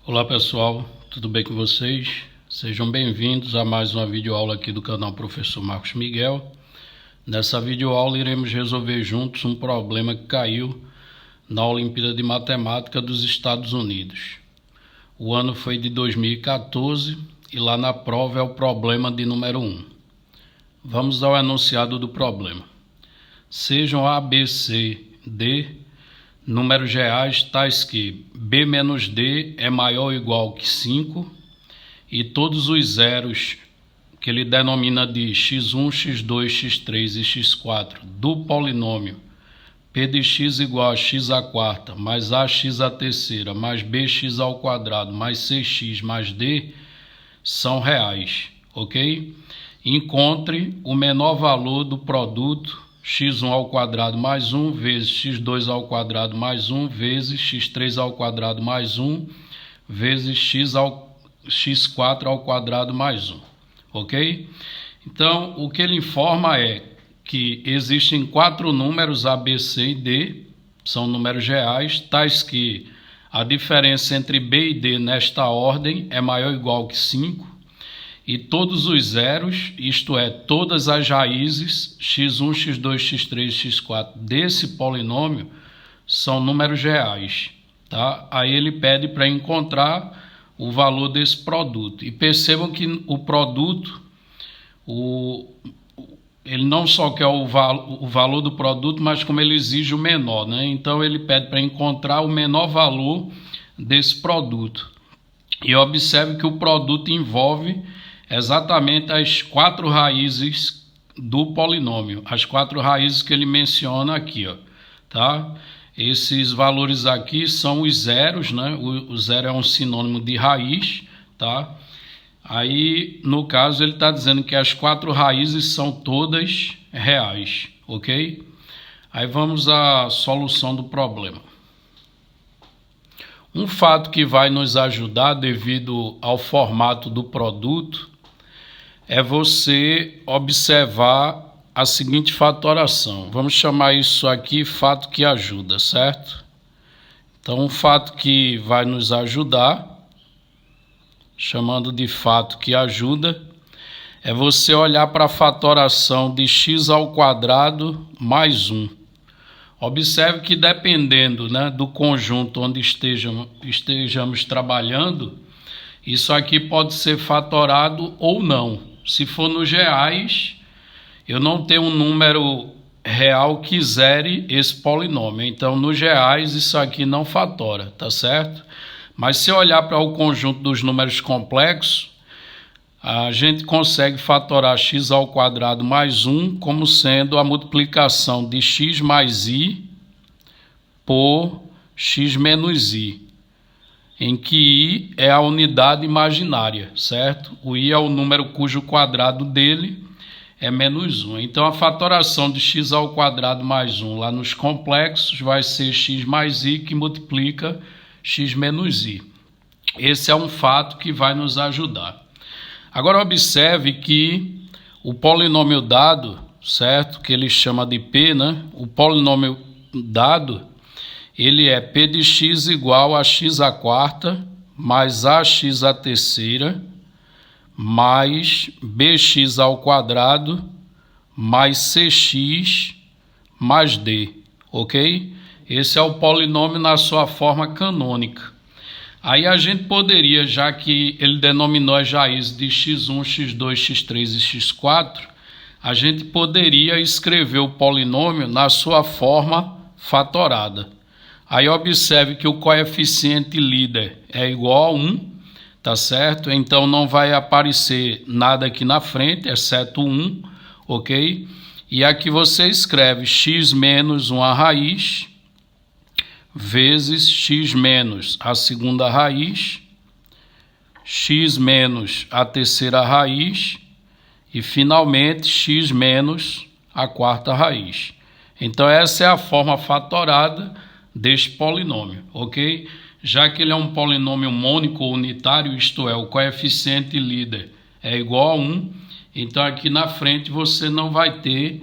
Olá pessoal, tudo bem com vocês? Sejam bem-vindos a mais uma videoaula aqui do canal Professor Marcos Miguel. Nessa videoaula iremos resolver juntos um problema que caiu na Olimpíada de Matemática dos Estados Unidos. O ano foi de 2014 e lá na prova é o problema de número 1. Vamos ao enunciado do problema. Sejam A, B, C, D números reais tais que B menos D é maior ou igual que 5 e todos os zeros que ele denomina de x1, x2, x3 e x4 do polinômio P de x igual a x à quarta mais ax à terceira mais bx ao quadrado mais cx mais d são reais, ok? Encontre o menor valor do produto x1 ao quadrado mais 1 vezes x2 ao quadrado mais 1 vezes x3 ao quadrado mais 1 vezes x4 ao quadrado mais 1, ok? Então, o que ele informa é que existem 4 números A, B, C e D, são números reais, tais que a diferença entre B e D nesta ordem é maior ou igual que 5, e todos os zeros, isto é, todas as raízes x1, x2, x3, x4 desse polinômio são números reais, tá? Aí ele pede para encontrar o valor desse produto. E percebam que o produto, ele não só quer o valor do produto, mas como ele exige o menor, né? Então ele pede para encontrar o menor valor desse produto. E observe que o produto envolve exatamente as 4 raízes do polinômio, as 4 raízes que ele menciona aqui, ó, tá? Esses valores aqui são os zeros, né? O zero é um sinônimo de raiz, tá? Aí, no caso, ele está dizendo que as 4 raízes são todas reais, ok? Aí vamos à solução do problema. Um fato que vai nos ajudar devido ao formato do produto é você observar a seguinte fatoração. Vamos chamar isso aqui fato que ajuda, certo? Então, um fato que vai nos ajudar, chamando de fato que ajuda, é você olhar para a fatoração de x ao quadrado mais 1. Observe que dependendo, né, do conjunto onde estejamos trabalhando, isso aqui pode ser fatorado ou não. Se for nos reais, eu não tenho um número real que zere esse polinômio. Então, nos reais, isso aqui não fatora, tá certo? Mas se olhar para o conjunto dos números complexos, a gente consegue fatorar x ao quadrado mais 1 como sendo a multiplicação de x mais i por x menos i, em que i é a unidade imaginária, certo? O i é o número cujo quadrado dele é menos 1. Então, a fatoração de x ao quadrado mais 1 lá nos complexos vai ser x mais i que multiplica x menos i. Esse é um fato que vai nos ajudar. Agora, observe que o polinômio dado, certo? Que ele chama de P, né? O polinômio dado, ele é P de x igual a x à quarta mais ax à terceira mais bx ao quadrado mais cx mais d, ok? Esse é o polinômio na sua forma canônica. Aí a gente poderia, já que ele denominou as raízes de x1, x2, x3 e x4, a gente poderia escrever o polinômio na sua forma fatorada. Aí observe que o coeficiente líder é igual a 1, tá certo? Então não vai aparecer nada aqui na frente, exceto 1, ok? E aqui você escreve x menos uma raiz vezes x menos a segunda raiz, x menos a terceira raiz e, finalmente, x menos a quarta raiz. Então, essa é a forma fatorada deste polinômio, ok? Já que ele é um polinômio mônico ou unitário, isto é, o coeficiente líder é igual a 1, então aqui na frente você não vai ter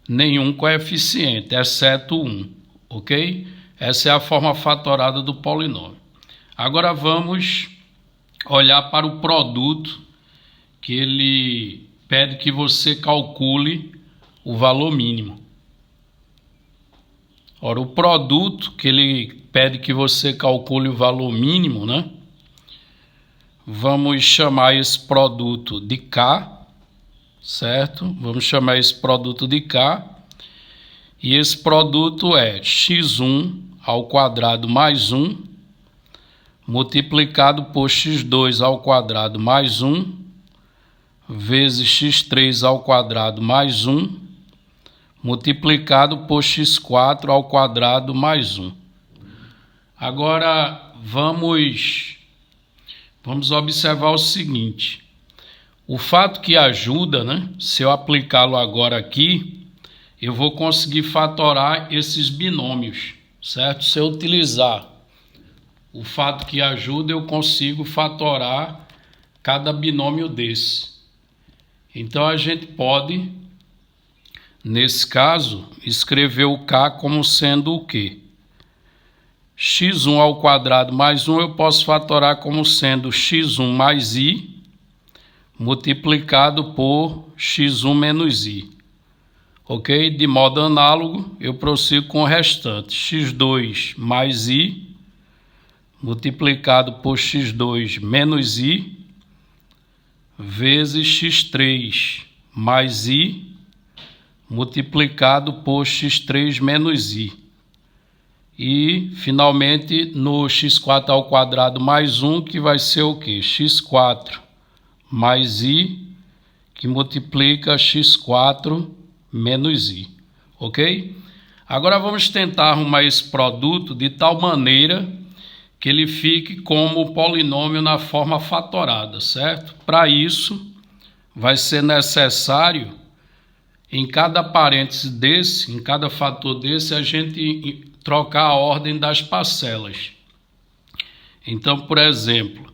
nenhum coeficiente, exceto 1, ok? Essa é a forma fatorada do polinômio. Agora vamos olhar para o produto que ele pede que você calcule o valor mínimo. Ora, o produto que ele pede que você calcule o valor mínimo, né? Vamos chamar esse produto de K, certo? Vamos chamar esse produto de K. E esse produto é x1 ao quadrado mais 1, multiplicado por x2 ao quadrado mais 1, vezes x3 ao quadrado mais 1, multiplicado por x4 ao quadrado mais 1. Agora, vamos observar o seguinte. O fato que ajuda, né? Se eu aplicá-lo agora aqui, eu vou conseguir fatorar esses binômios, certo? Se eu utilizar o fato que ajuda, eu consigo fatorar cada binômio desse. Então, a gente pode, nesse caso, escrever o K como sendo o quê? x1 ao quadrado mais 1 eu posso fatorar como sendo x1 mais i, multiplicado por x1 menos i. Ok? De modo análogo, eu prossigo com o restante. x2 mais i, multiplicado por x2 menos i, vezes x3 mais i, multiplicado por x3 menos i. E, finalmente, no x4 ao quadrado mais 1, que vai ser o quê? x4 mais i, que multiplica x4 menos i. Ok? Agora vamos tentar arrumar esse produto de tal maneira que ele fique como polinômio na forma fatorada, certo? Para isso, vai ser necessário, em cada parêntese desse, em cada fator desse, a gente trocar a ordem das parcelas. Então, por exemplo,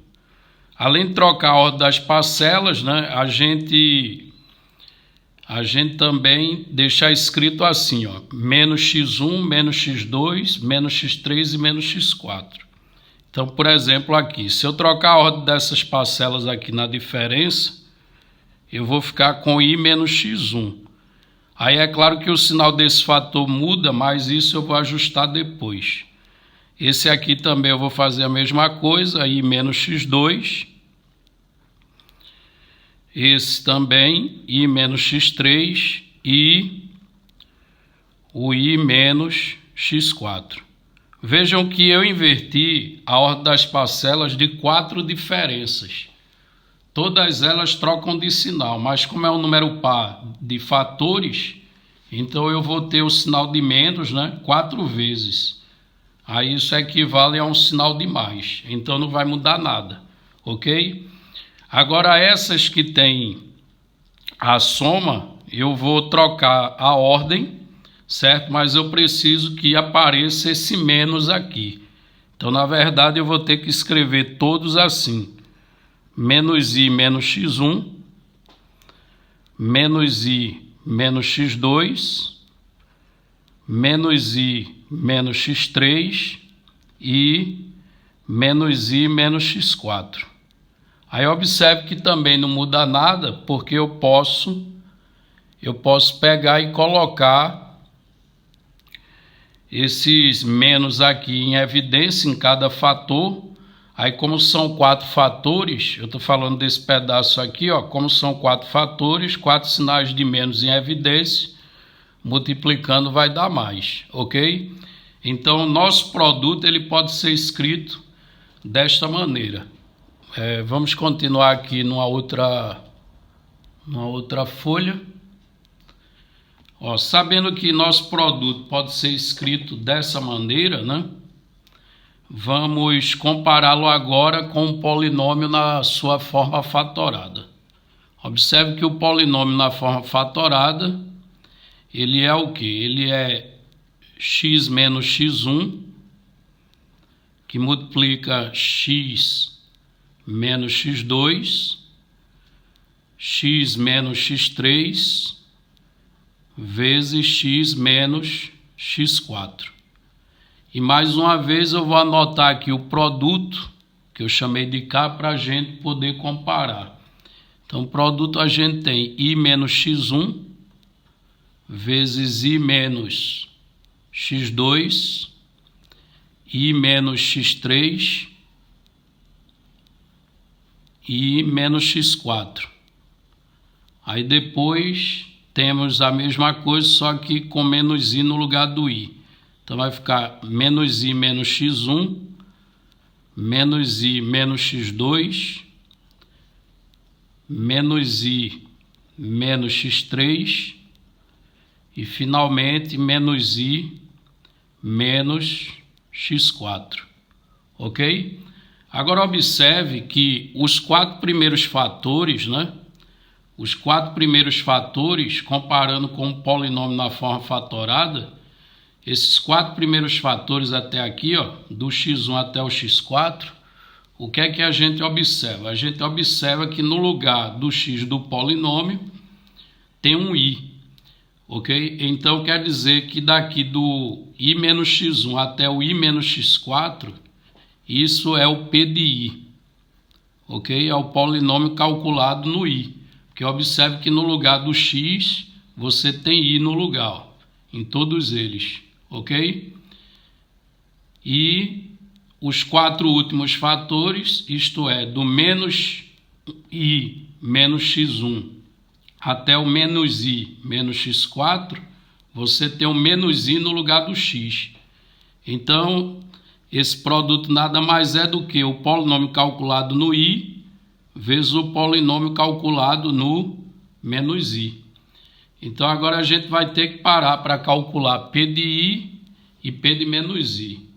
além de trocar a ordem das parcelas, né, a gente também deixar escrito assim, ó, menos x1, menos x2, menos x3 e menos x4. Então, por exemplo, aqui, se eu trocar a ordem dessas parcelas aqui na diferença, eu vou ficar com i menos x1. Aí é claro que o sinal desse fator muda, mas isso eu vou ajustar depois. Esse aqui também eu vou fazer a mesma coisa, i menos x2. Esse também, i menos x3 e o i menos x4. Vejam que eu inverti a ordem das parcelas de 4 diferenças. Todas elas trocam de sinal, mas como é um número par de fatores, então eu vou ter o sinal de menos, né, 4 vezes. Aí isso equivale a um sinal de mais, então não vai mudar nada, ok? Agora essas que têm a soma, eu vou trocar a ordem, certo? Mas eu preciso que apareça esse menos aqui. Então, na verdade, eu vou ter que escrever todos assim. Menos i menos x1, menos i menos x2, menos i menos x3 e menos i menos x4. Aí observe que também não muda nada, porque eu posso pegar e colocar esses menos aqui em evidência em cada fator. Aí, como são 4 fatores, eu estou falando desse pedaço aqui, ó, como são 4 fatores, 4 sinais de menos em evidência, multiplicando vai dar mais, ok? Então, nosso produto ele pode ser escrito desta maneira. Vamos continuar aqui numa outra folha. Ó, sabendo que nosso produto pode ser escrito dessa maneira, né? Vamos compará-lo agora com um polinômio na sua forma fatorada. Observe que o polinômio na forma fatorada, ele é o quê? Ele é x menos x1, que multiplica x menos x2, x menos x3, vezes x menos x4. E mais uma vez eu vou anotar aqui o produto, que eu chamei de K, para a gente poder comparar. Então, o produto a gente tem I menos X1 vezes I menos X2, I menos X3 e I menos X4. Aí depois temos a mesma coisa, só que com menos I no lugar do I. Então vai ficar menos I menos X1, menos I menos X2, menos I menos X3 e finalmente menos I menos X4, ok? Agora observe que os 4 primeiros fatores, né? Os 4 primeiros fatores, comparando com o polinômio na forma fatorada, esses 4 primeiros fatores até aqui, ó, do x1 até o x4, o que é que a gente observa? A gente observa que no lugar do x do polinômio tem um i, ok? Então quer dizer que daqui do i menos x1 até o i menos x4, isso é o P de i, ok? É o polinômio calculado no i, porque observe que no lugar do x você tem i no lugar, ó, em todos eles, ok? E os 4 últimos fatores, isto é, do menos i menos x1 até o menos i menos x4, você tem o menos i no lugar do x. Então, esse produto nada mais é do que o polinômio calculado no i vezes o polinômio calculado no menos i. Então, agora a gente vai ter que parar para calcular P de i e P de menos i.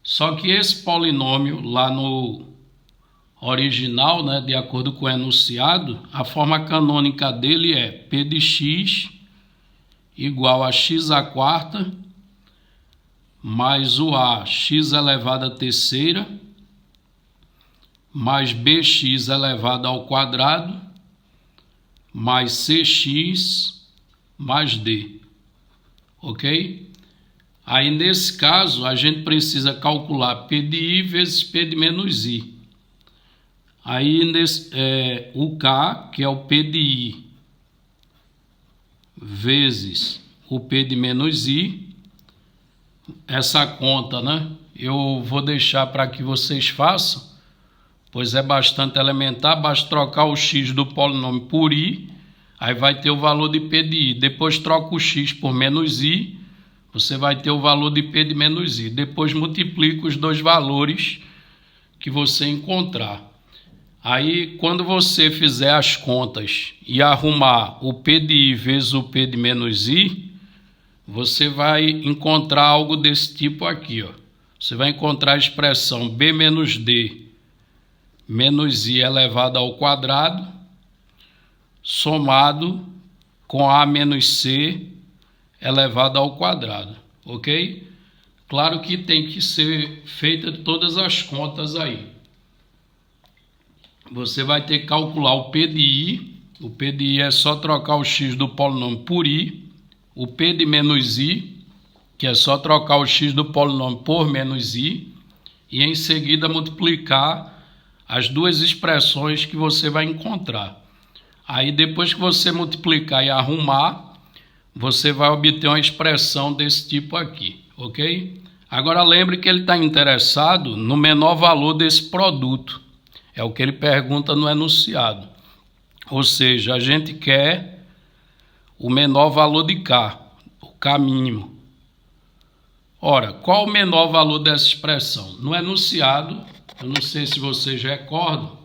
Só que esse polinômio lá no original, né, de acordo com o enunciado, a forma canônica dele é P de x igual a x à quarta mais o a x elevado à terceira mais bx elevado ao quadrado mais cx mais d, ok? Aí nesse caso a gente precisa calcular P de i vezes P de menos i. Aí o K, que é o P de i vezes o P de menos i, essa conta, né, eu vou deixar para que vocês façam, pois é bastante elementar. Basta trocar o x do polinômio por i, aí vai ter o valor de P de i. Depois troca o x por menos i, você vai ter o valor de P de menos i. Depois multiplica os dois valores que você encontrar. Aí, quando você fizer as contas e arrumar o P de i vezes o P de menos i, você vai encontrar algo desse tipo aqui, ó. Você vai encontrar a expressão b menos d menos i elevado ao quadrado somado com a menos c elevado ao quadrado, ok? Claro que tem que ser feita todas as contas aí. Você vai ter que calcular o P de i. O P de i é só trocar o x do polinômio por i. O P de menos i, que é só trocar o x do polinômio por menos i. E em seguida multiplicar as duas expressões que você vai encontrar. Aí depois que você multiplicar e arrumar, você vai obter uma expressão desse tipo aqui, ok? Agora lembre que ele está interessado no menor valor desse produto. É o que ele pergunta no enunciado. Ou seja, a gente quer o menor valor de K, o K mínimo. Ora, qual o menor valor dessa expressão? No enunciado, eu não sei se vocês recordam,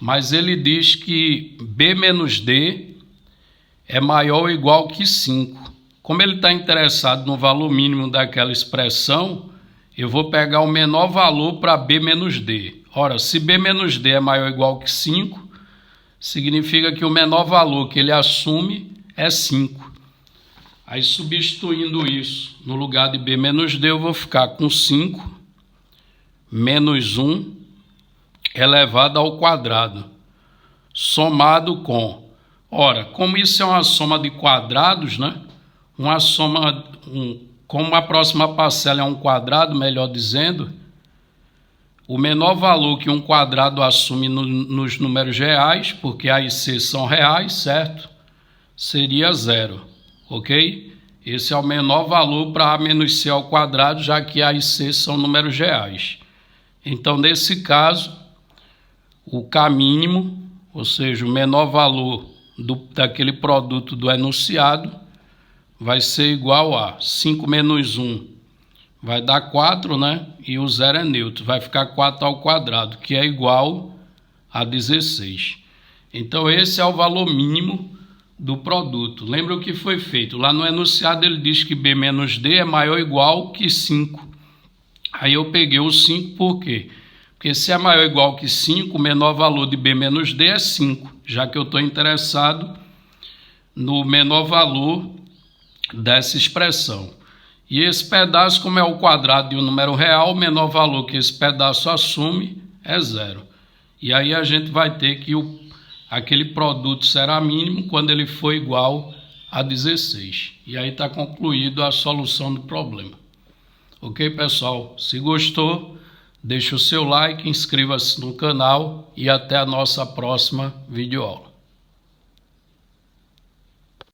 mas ele diz que B menos D é maior ou igual que 5. Como ele está interessado no valor mínimo daquela expressão, eu vou pegar o menor valor para B menos D. Ora, se B menos D é maior ou igual que 5, significa que o menor valor que ele assume é 5. Aí, substituindo isso no lugar de B menos D, eu vou ficar com 5 menos 1 elevado ao quadrado, somado com... Ora, como isso é uma soma de quadrados, né? como a próxima parcela é um quadrado, melhor dizendo, o menor valor que um quadrado assume nos números reais, porque A e C são reais, certo? Seria 0, ok? Esse é o menor valor para A menos C ao quadrado, já que A e C são números reais. Então, nesse caso, o K mínimo, ou seja, o menor valor daquele produto do enunciado, vai ser igual a 5 menos 1 vai dar 4, né? E o 0 é neutro, vai ficar 4 ao quadrado, que é igual a 16. Então, esse é o valor mínimo do produto. Lembra o que foi feito? Lá no enunciado ele diz que B menos D é maior ou igual que 5. Aí eu peguei o 5 por quê? Porque se é maior ou igual que 5, o menor valor de B menos D é 5, já que eu estou interessado no menor valor dessa expressão. E esse pedaço, como é o quadrado de um número real, o menor valor que esse pedaço assume é 0. E aí a gente vai ter que aquele produto será mínimo quando ele for igual a 16. E aí está concluído a solução do problema. Ok, pessoal? Se gostou, deixe o seu like, inscreva-se no canal e até a nossa próxima videoaula.